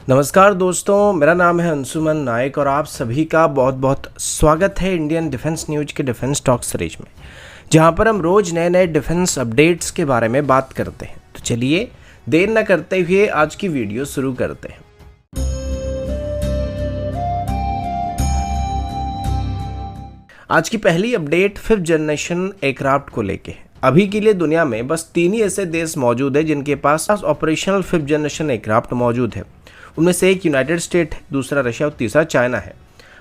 नमस्कार दोस्तों, मेरा नाम है अंशुमन नायक और आप सभी का बहुत बहुत स्वागत है इंडियन डिफेंस न्यूज के डिफेंस टॉक सीरीज में, जहां पर हम रोज नए नए डिफेंस अपडेट्स के बारे में बात करते हैं। तो चलिए देर न करते हुए आज की वीडियो शुरू करते हैं। आज की पहली अपडेट 5th जनरेशन एयरक्राफ्ट को लेके है। अभी के लिए दुनिया में बस 3 ही ऐसे देश मौजूद है जिनके पास ऑपरेशनल 5th जनरेशन एयरक्राफ्ट मौजूद है। उनमें से एक यूनाइटेड स्टेट है, दूसरा रशिया और तीसरा चाइना है।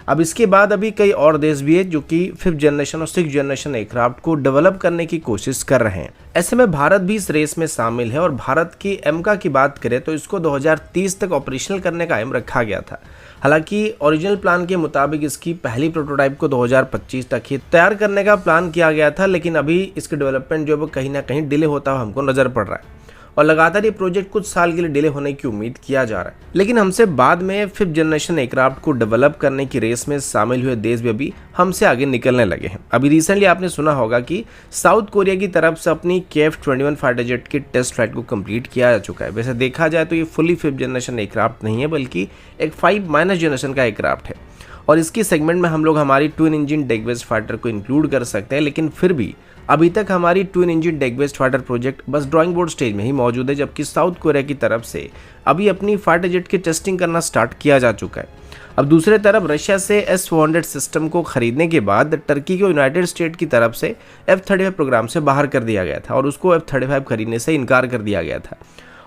अब इसके बाद अभी कई और देश भी है जो कि 5th जनरेशन और 6th जनरेशन एयरक्राफ्ट को डेवलप करने की कोशिश कर रहे हैं। ऐसे में भारत भी इस रेस में शामिल है और भारत की एमका की बात करें तो इसको 2030 तक ऑपरेशनल करने का एम रखा गया था। हालांकि ओरिजिनल प्लान के मुताबिक इसकी पहली प्रोटोटाइप को 2025 तक ही तैयार करने का प्लान किया गया था, लेकिन अभी इसके डेवलपमेंट जो है कहीं ना कहीं डिले होता हुआ हमको नजर पड़ रहा है और लगातार ये प्रोजेक्ट कुछ साल के लिए डिले होने की उम्मीद किया जा रहा है। लेकिन हमसे बाद में 5th जनरेशन एयरक्राफ्ट को डेवलप करने की रेस में शामिल हुए देश भी अभी हमसे आगे निकलने लगे हैं। अभी रिसेंटली आपने सुना होगा कि साउथ कोरिया की तरफ से अपनी KF-21 फाइटर जेट की टेस्ट फ्लाइट को कंप्लीट किया जा चुका है। वैसे देखा जाए तो ये फुली 5th जनरेशन एयरक्राफ्ट नहीं है, बल्कि एक 5- जनरेशन का एयरक्राफ्ट है और इसकी सेगमेंट में हम लोग हमारी twin engine deck based fighter को इंक्लूड कर सकते हैं। लेकिन फिर भी अभी तक हमारी twin engine deck based fighter project बस ड्राइंग बोर्ड स्टेज में ही मौजूद है, जबकि साउथ कोरिया की तरफ से अभी अपनी फाइटर जेट की टेस्टिंग करना स्टार्ट किया जा चुका है। अब दूसरे तरफ रशिया से S-400 सिस्टम को खरीदने के बाद टर्की को यूनाइटेड स्टेट की तरफ से F-35 प्रोग्राम से बाहर कर दिया गया था और उसको F-35 खरीदने से इनकार कर दिया गया था।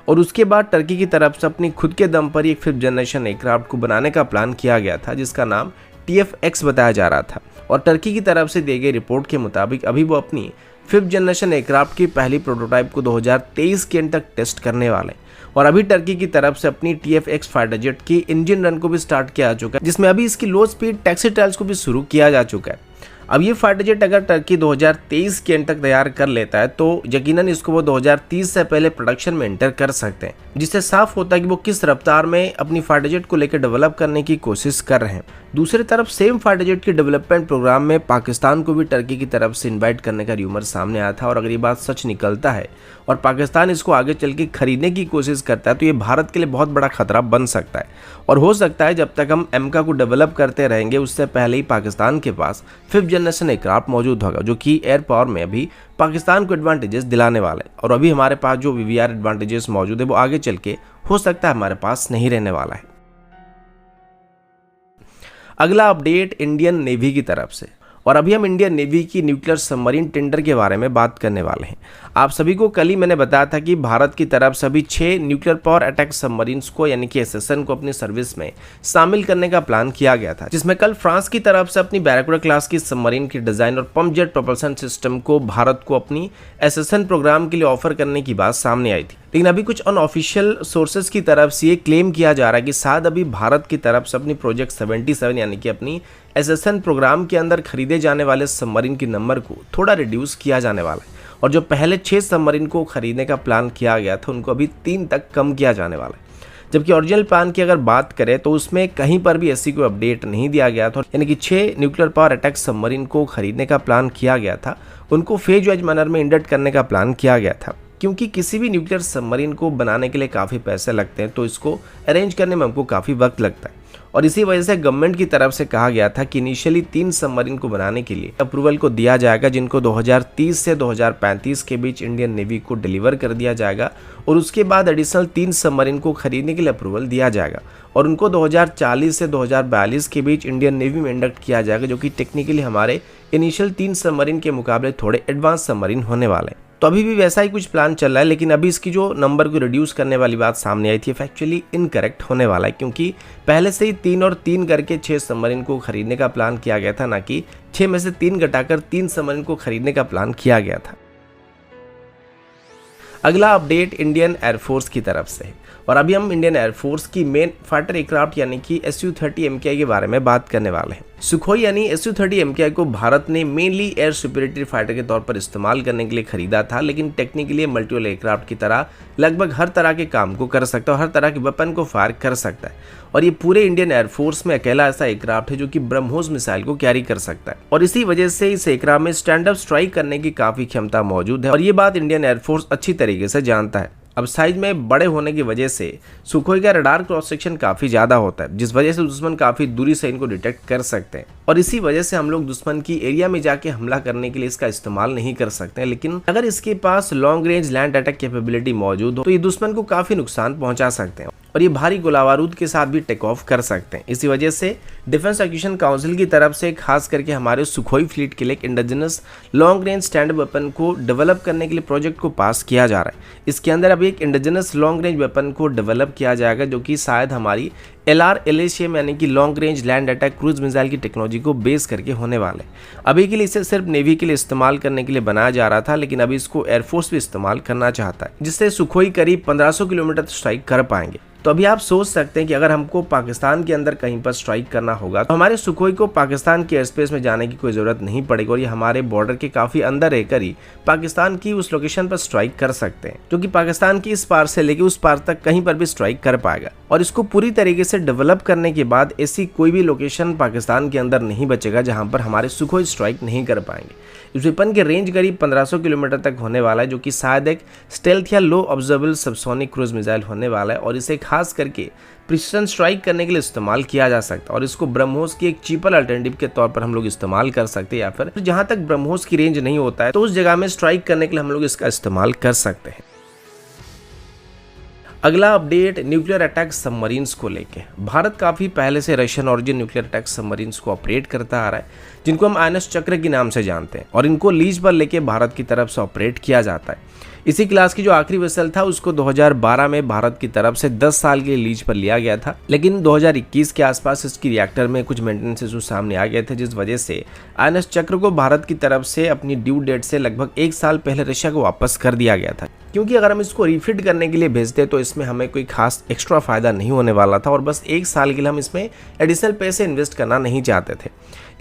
और उसके बाद टर्की की तरफ से अपनी खुद के दम पर एक 5th जनरेशन एयरक्राफ्ट को बनाने का प्लान किया गया था, जिसका नाम TF-X बताया जा रहा था। और टर्की की तरफ से दी गई रिपोर्ट के मुताबिक अभी वो अपनी 5th जनरेशन एयरक्राफ्ट की पहली प्रोटोटाइप को 2023 के एंड तक टेस्ट करने वाले हैं। और अभी टर्की की तरफ से अपनी TF-X फाइटर जेट की इंजन रन को भी स्टार्ट किया जा चुका है, जिसमें अभी इसकी लो स्पीड टैक्सी ट्रायल्स को भी शुरू किया जा चुका है। अब ये फाइटर जेट अगर टर्की 2023 के एंड तक तैयार कर लेता है तो यकीनन इसको वो 2030 से पहले प्रोडक्शन में एंटर कर सकते हैं, जिससे साफ होता है कि वो किस रफ्तार में अपनी फाइटर जेट को लेकर डेवलप करने की कोशिश कर रहे हैं। दूसरी तरफ सेम फाइटर जेट की डेवलपमेंट प्रोग्राम में पाकिस्तान को भी टर्की की तरफ से इन्वाइट करने का र्यूमर सामने आया था और अगर ये बात सच निकलता है और पाकिस्तान इसको आगे चल के खरीदने की कोशिश करता है तो ये भारत के लिए बहुत बड़ा खतरा बन सकता है। और हो सकता है जब तक हम एमका को डेवलप करते रहेंगे उससे पहले ही पाकिस्तान के पास 5th जनरेशन एयरक्राफ्ट मौजूद होगा, जो कि एयर पावर में अभी पाकिस्तान को एडवांटेजेस दिलाने वाले हैं। और अभी हमारे पास जो VVR एडवांटेजेस मौजूद है वो आगे चल के हो सकता है हमारे पास नहीं रहने वाला है। अगला अपडेट इंडियन नेवी की तरफ से, और अभी हम इंडियन नेवी की न्यूक्लियर सबमरीन टेंडर के बारे में बात करने वाले हैं। आप सभी को कल ही मैंने बताया था कि भारत की तरफ से अभी 6 न्यूक्लियर पावर अटैक सबमरीन्स को यानी कि SSN को अपनी सर्विस में शामिल करने का प्लान किया गया था, जिसमें कल फ्रांस की तरफ से अपनी बैरकूडा क्लास की सबमरीन की डिजाइन और पंप जेट प्रोपल्शन सिस्टम को भारत को अपनी SSN प्रोग्राम के लिए ऑफर करने की बात सामने आई थी। लेकिन अभी कुछ अनऑफिशियल सोर्सेज की तरफ से ये क्लेम किया जा रहा है कि शायद अभी भारत की तरफ से अपनी प्रोजेक्ट 77 यानी कि अपनी SSN प्रोग्राम के अंदर खरीदे जाने वाले सबमरीन के नंबर को थोड़ा रिड्यूस किया जाने वाला है और जो पहले 6 सबमरीन को खरीदने का प्लान किया गया था उनको अभी 3 तक कम किया जाने वाला है। जबकि ओरिजिनल प्लान की अगर बात करें तो उसमें कहीं पर भी ऐसी कोई अपडेट नहीं दिया गया था, यानी कि 6 न्यूक्लियर पावर अटैक सबमरीन को खरीदने का प्लान किया गया था, उनको फेज वाइज मैनर में इंडक्ट करने का प्लान किया गया था। क्योंकि किसी भी न्यूक्लियर सबमरीन को बनाने के लिए काफ़ी पैसे लगते हैं तो इसको अरेंज करने में हमको काफ़ी वक्त लगता है और इसी वजह से गवर्नमेंट की तरफ से कहा गया था कि इनिशियली 3 सबमरीन को बनाने के लिए अप्रूवल को दिया जाएगा, जिनको 2030 से 2035 के बीच इंडियन नेवी को डिलीवर कर दिया जाएगा और उसके बाद एडिशनल 3 सबमरीन को खरीदने के लिए अप्रूवल दिया जाएगा और उनको 2040 से 2042 के बीच इंडियन नेवी में इंडक्ट किया जाएगा, जो कि टेक्निकली हमारे इनिशियल 3 सबमरीन के मुकाबले थोड़े एडवांस सबमरीन होने वाले हैं। तो अभी भी वैसा ही कुछ प्लान चल रहा है, लेकिन अभी इसकी जो नंबर को रिड्यूस करने वाली बात सामने आई थी फैक्चुअली इनकरेक्ट होने वाला है, क्योंकि पहले से ही 3 और 3 करके 6 सबमरीन को खरीदने का प्लान किया गया था, ना कि 6 में से 3 घटाकर 3 सबमरीन को खरीदने का प्लान किया गया था। अगला अपडेट इंडियन एयरफोर्स की तरफ से है और अभी हम इंडियन एयरफोर्स की मेन फाइटर एयरक्राफ्ट यानी कि Su-30 MKI के बारे में बात करने वाले हैं। सुखोई यानी Su-30 MKI को भारत ने मेनली एयर सुपीरियरिटी फाइटर के तौर पर इस्तेमाल करने के लिए खरीदा था, लेकिन टेक्निकली मल्टीपल एयरक्राफ्ट की तरह लगभग हर तरह के काम को कर सकता है और हर तरह के वेपन को फायर कर सकता है और ये पूरे इंडियन एयरफोर्स में अकेला ऐसा एयरक्राफ्ट है जो कि ब्रह्मोस मिसाइल को कैरी कर सकता है और इसी वजह से इस एयरक्राफ्ट में स्टैंड अप स्ट्राइक करने की काफी क्षमता मौजूद है और ये बात इंडियन एयरफोर्स अच्छी तरीके से जानता है। अब साइज में बड़े होने की वजह से सुखोई का रडार क्रॉस सेक्शन काफ़ी ज़्यादा होता है, जिस वजह से दुश्मन काफ़ी दूरी से इनको डिटेक्ट कर सकते हैं और इसी वजह से हम लोग दुश्मन की एरिया में जाके हमला करने के लिए इसका इस्तेमाल नहीं कर सकते हैं। लेकिन अगर इसके पास long range land attack capability मौजूद हो तो ये दुश्मन को काफ़ी नुकसान पहुंचा सकते हैं और ये भारी गोला बारूद के साथ भी टेक ऑफ कर सकते हैं। इसी वजह से डिफेंस एक्विजिशन काउंसिल की तरफ से खास करके हमारे सुखोई फ्लीट के लिए एक indigenous long range stand weapon को डेवलप करने के लिए प्रोजेक्ट को पास किया जा रहा है। इसके अंदर अभी एक इंडिजिनस लॉन्ग रेंज वेपन को डेवलप किया जाएगा जो कि शायद हमारी LRLHM यानी कि long range land attack cruise missile की टेक्नोलॉजी को बेस करके होने वाले। अभी के लिए इसे सिर्फ नेवी के लिए इस्तेमाल करने के लिए बनाया जा रहा था, लेकिन अभी इसको एयरफोर्स भी इस्तेमाल करना चाहता है, जिससे सुखोई करीब 1500 किलोमीटर स्ट्राइक कर पाएंगे। तो अभी आप सोच सकते हैं कि अगर हमको पाकिस्तान के अंदर कहीं पर स्ट्राइक करना होगा तो हमारे सुखोई को पाकिस्तान के एयर स्पेस में जाने की कोई ज़रूरत नहीं पड़ेगी और ये हमारे बॉर्डर के काफ़ी अंदर रहकर ही पाकिस्तान की उस लोकेशन पर स्ट्राइक कर सकते हैं, जो कि पाकिस्तान की इस पार से लेकर उस पार तक कहीं पर भी स्ट्राइक कर पाएगा। और इसको पूरी तरीके से डेवलप करने के बाद ऐसी कोई भी लोकेशन पाकिस्तान के अंदर नहीं बचेगा जहाँ पर हमारे सुखोई स्ट्राइक नहीं कर पाएंगे। इस वेपन के रेंज करीब 1500 किलोमीटर तक होने वाला है, जो कि शायद एक स्टेल्थ या लो ऑब्जर्वेबल सबसोनिक क्रूज मिसाइल होने वाला है और इसे खास करके प्रिसिशन स्ट्राइक करने के लिए इस्तेमाल किया जा सकता है और इसको ब्रह्मोस की एक चीपर अल्टरनेटिव के तौर पर हम लोग इस्तेमाल कर सकते हैं, या फिर जहां तक ब्रह्मोस की रेंज नहीं होता है तो उस जगह में स्ट्राइक करने के लिए हम लोग इसका इस्तेमाल कर सकते हैं। अगला अपडेट न्यूक्लियर अटैक सबमरीन्स को लेके। भारत काफ़ी पहले से Russian origin nuclear attack submarines को ऑपरेट करता आ रहा है, जिनको हम INS चक्र के नाम से जानते हैं, और इनको लीज पर लेके भारत की तरफ से ऑपरेट किया जाता है। इसी क्लास की जो आखिरी वेसल था उसको 2012 में भारत की तरफ से 10 साल के लिए लीज पर लिया गया था, लेकिन 2021 के आसपास इसकी रिएक्टर में कुछ मेंटेनेंस इशू सामने आ गए थे, जिस वजह से INS चक्र को भारत की तरफ से अपनी ड्यू डेट से लगभग 1 साल पहले रशिया को वापस कर दिया गया था। क्योंकि अगर हम इसको रिफिट करने के लिए भेजते तो इसमें हमें कोई खास एक्स्ट्रा फायदा नहीं होने वाला था और बस 1 साल के लिए हम इसमें एडिशनल पैसे इन्वेस्ट करना नहीं चाहते थे।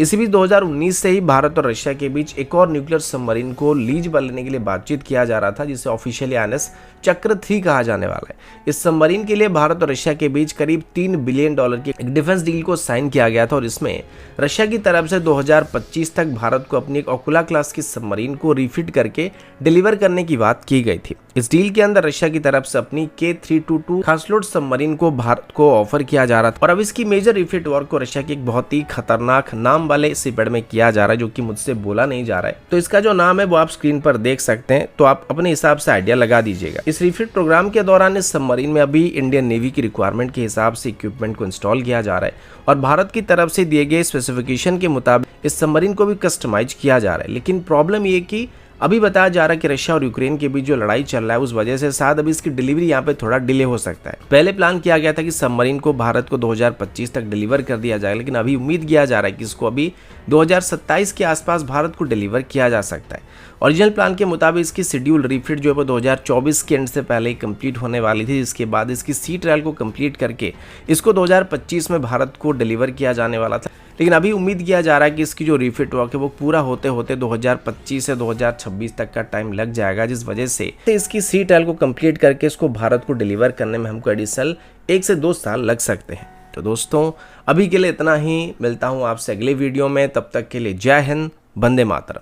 इसी बीच 2019 से ही भारत और रशिया के बीच एक और न्यूक्लियर सबमरीन को लीज पर लेने के लिए बातचीत किया जा रहा था, जिसे ऑफिशियली INS चक्र 3 कहा जाने वाला है। इस सबमरीन के लिए भारत और रशिया के बीच करीब $3 बिलियन की एक डिफेंस डील को साइन किया गया था और इसमें रशिया की तरफ से 2025 तक भारत को अपनी एक ओकुला क्लास की सबमरीन को रिफिट करके डिलीवर करने की बात की गई थी। इस डील के अंदर रशिया की तरफ से अपनी K322 खासलोट सबमरीन को भारत को ऑफर किया जा रहा था और अब इसकी मेजर रिफिट वर्क को रशिया की एक बहुत ही खतरनाक नाम वाले शिपयार्ड में किया जा रहा है, जो कि मुझसे बोला नहीं जा रहा है। तो इसका जो नाम है वो आप स्क्रीन पर देख सकते हैं, तो आप अपने हिसाब से आइडिया लगा दीजिएगा। इस रिफिट प्रोग्राम के दौरान इस सबमरीन में अभी इंडियन नेवी की रिक्वायरमेंट के हिसाब से इक्विपमेंट को इंस्टॉल किया जा रहा है और भारत की तरफ से दिए गए स्पेसिफिकेशन के मुताबिक इस सबमरीन को भी कस्टमाइज किया जा रहा है। लेकिन प्रॉब्लम ये कि अभी बताया जा रहा है कि रशिया और यूक्रेन के बीच जो लड़ाई चल रहा है उस वजह से शायद अभी इसकी डिलीवरी यहाँ पे थोड़ा डिले हो सकता है। पहले प्लान किया गया था कि सबमरीन को भारत को 2025 तक डिलीवर कर दिया जाएगा, लेकिन अभी उम्मीद किया जा रहा है कि इसको अभी 2027 के आसपास भारत को डिलीवर किया जा सकता है। ओरिजिनल प्लान के मुताबिक इसकी शेड्यूल रिफिट जो है 2024 के एंड से पहले ही कंप्लीट होने वाली थी, जिसके बाद इसकी सी ट्रायल को कंप्लीट करके इसको 2025 में भारत को डिलीवर किया जाने वाला था। लेकिन अभी उम्मीद किया जा रहा है कि इसकी जो रिफिट वर्क है वो पूरा होते होते 2025 से 2026 तक का टाइम लग जाएगा, जिस वजह से इसकी सी ट्रायल को कंप्लीट करके इसको भारत को डिलीवर करने में हमको एडिशनल 1 से 2 साल लग सकते हैं। तो दोस्तों अभी के लिए इतना ही, मिलता हूँ आपसे अगले वीडियो में, तब तक के लिए जय हिंद, वंदे मातरम।